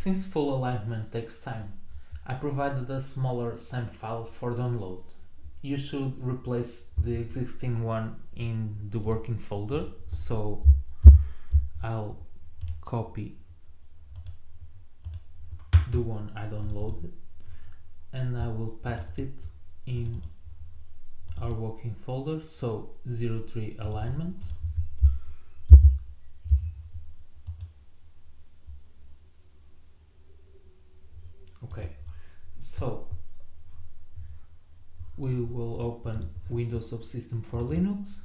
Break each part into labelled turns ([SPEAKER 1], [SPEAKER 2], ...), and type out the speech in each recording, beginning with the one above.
[SPEAKER 1] Since full alignment takes time, I provided a smaller SAM file for download. You should replace the existing one in the working folder, so I'll copy the one I downloaded and I will paste it in our working folder, so 03 alignment. Okay, so we will open Windows Subsystem for Linux.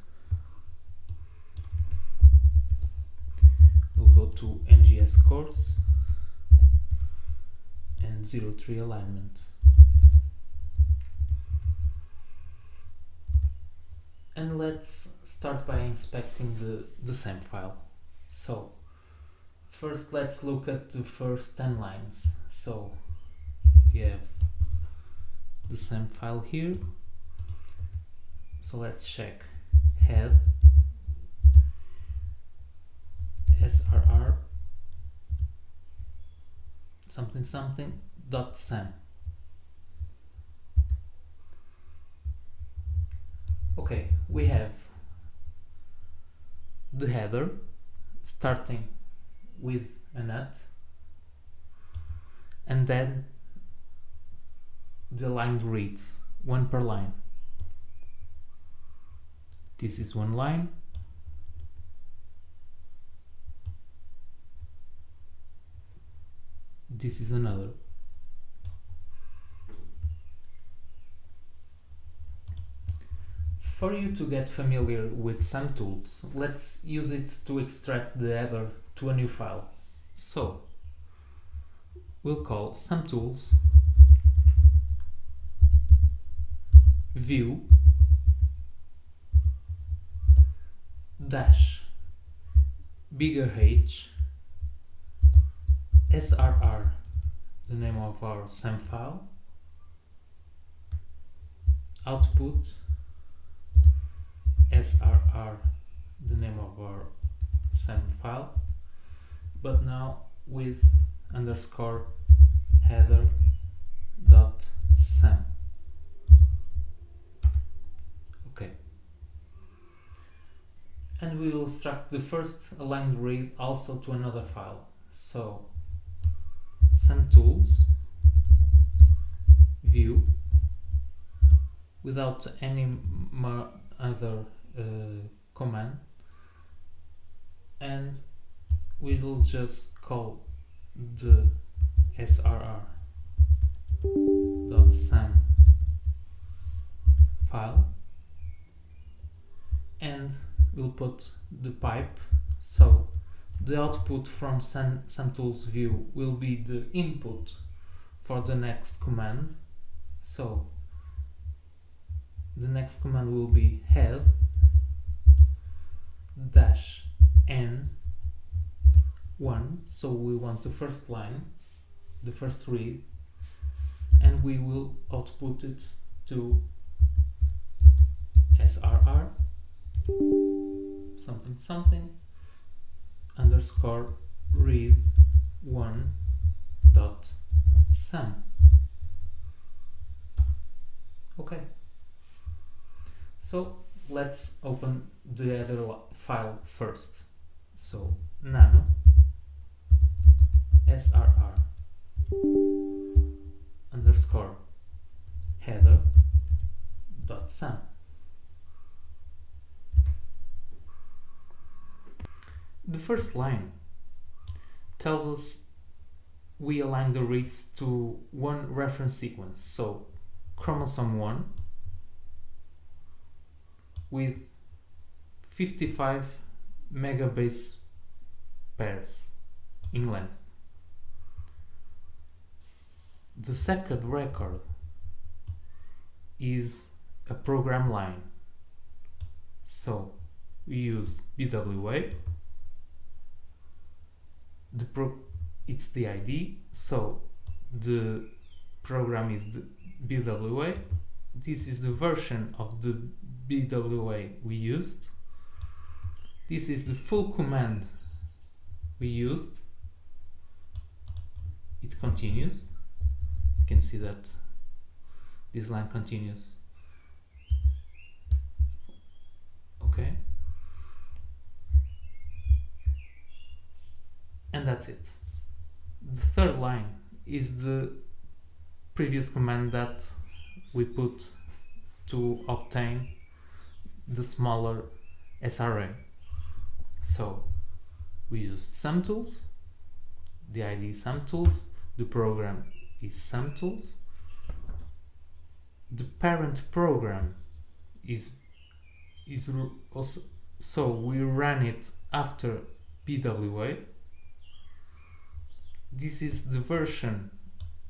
[SPEAKER 1] We'll go to NGS course and 03 alignment. And let's start by inspecting the SAM file. So first let's look at the first 10 lines. So you have the SAM file here. So let's check head SRR .sam. Okay, we have the header starting with a nut, and then the aligned reads, one per line. This is one line. This is another. For you to get familiar with SAMtools, let's use it to extract the header to a new file. So we'll call SAMtools view dash bigger H SRR, the name of our SAM file, output SRR, the name of our SAM file, but now with underscore header dot SAM. Okay, and we will extract the first aligned read also to another file. So SAMtools view without any other command, and we will just call the srr.sam file, and we'll put the pipe. So the output from SAMtools view will be the input for the next command. So the next command will be head dash n1, so we want the first line, the first read, and we will output it to SRR underscore read 1 dot sam. Okay, so let's open the other file first. So nano SRR underscore header dot sam. The first line tells us we align the reads to one reference sequence, so chromosome 1 with 55 megabase pairs in length. The second record is a program line, so we use BWA. It's the ID, so the program is the BWA. This is the version of the BWA we used. This is the full command we used. it continues. You can see that this line continues. Okay, and that's it. The third line is the previous command that we put to obtain the smaller SRA. So we used SAMtools, the ID is SAMtools, the program is SAMtools, the parent program is also, so we ran it after PWA. This is the version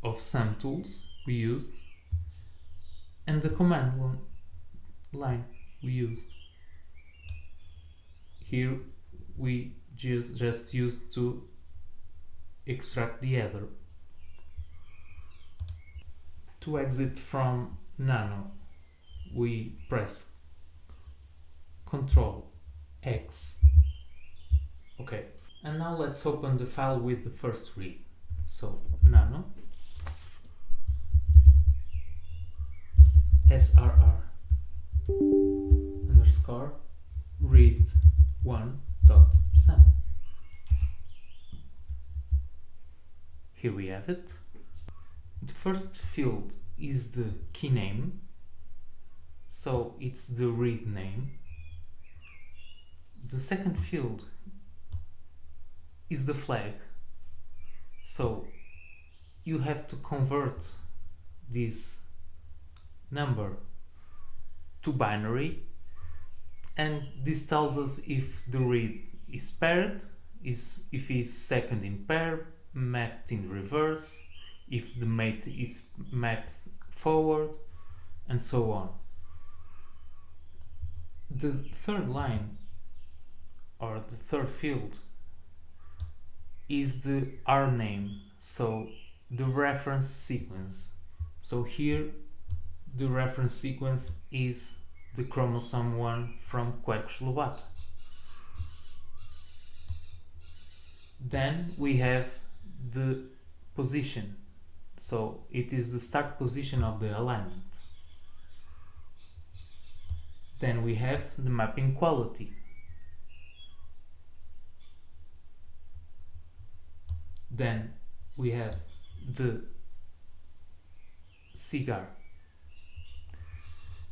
[SPEAKER 1] of SAMtools we used, and the command line we used. Here we just used to extract the header. To exit from nano, we press Ctrl X. Okay, and now let's open the file with the first read. So nano SRR_read1.sam. Here we have it. The first field is the QNAME, so it's the read name. The second field is the flag, so you have to convert this number to binary, and this tells us if the read is paired, if is second in pair, mapped in reverse, if the mate is mapped forward, and so on. The third line, or the third field, is the RNAME, so the reference sequence. So here the reference sequence is the chromosome 1 from Quercus-Lobata. Then we have the position, so it is the start position of the alignment. Then we have the mapping quality. Then we have the CIGAR.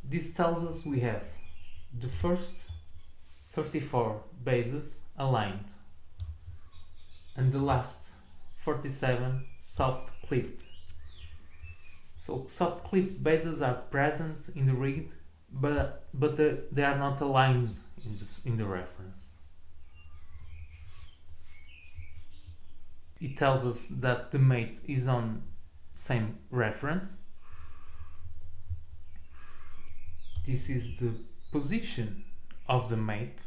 [SPEAKER 1] This tells us we have the first 34 bases aligned and the last 47 soft clipped. So soft clipped bases are present in the read, but they are not aligned in the reference. It tells us that the mate is on same reference. This is the position of the mate,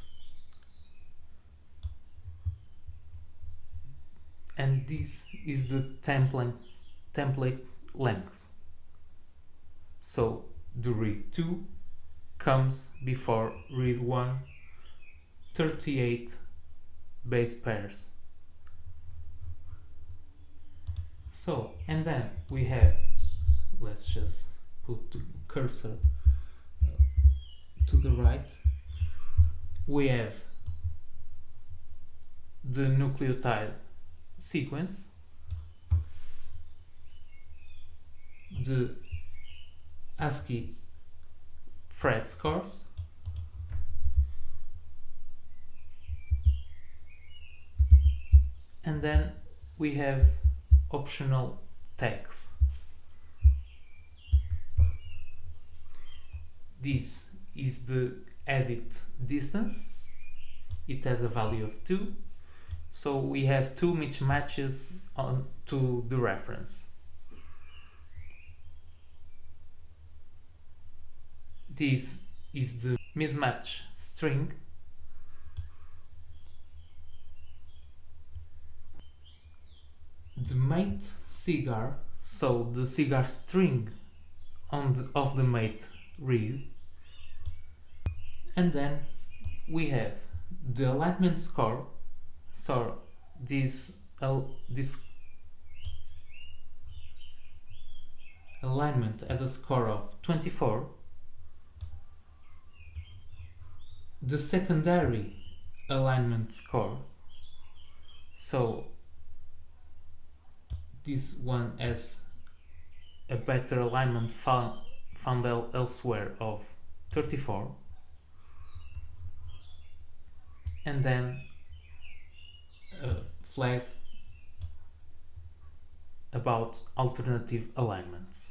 [SPEAKER 1] and this is the template length. So the read 2 comes before read 1, 38 base pairs. So, and then we have, let's just put the cursor to the right, we have the nucleotide sequence, the ASCII thread scores, and then we have optional tags. This is the edit distance. It has a value of 2, so we have 2 mismatches on to the reference. This is the mismatch string. The mate CIGAR, so the CIGAR string of the mate read, and then we have the alignment score. So this alignment at a score of 24, the secondary alignment score, so this one has a better alignment found elsewhere of 34, and then a flag about alternative alignments.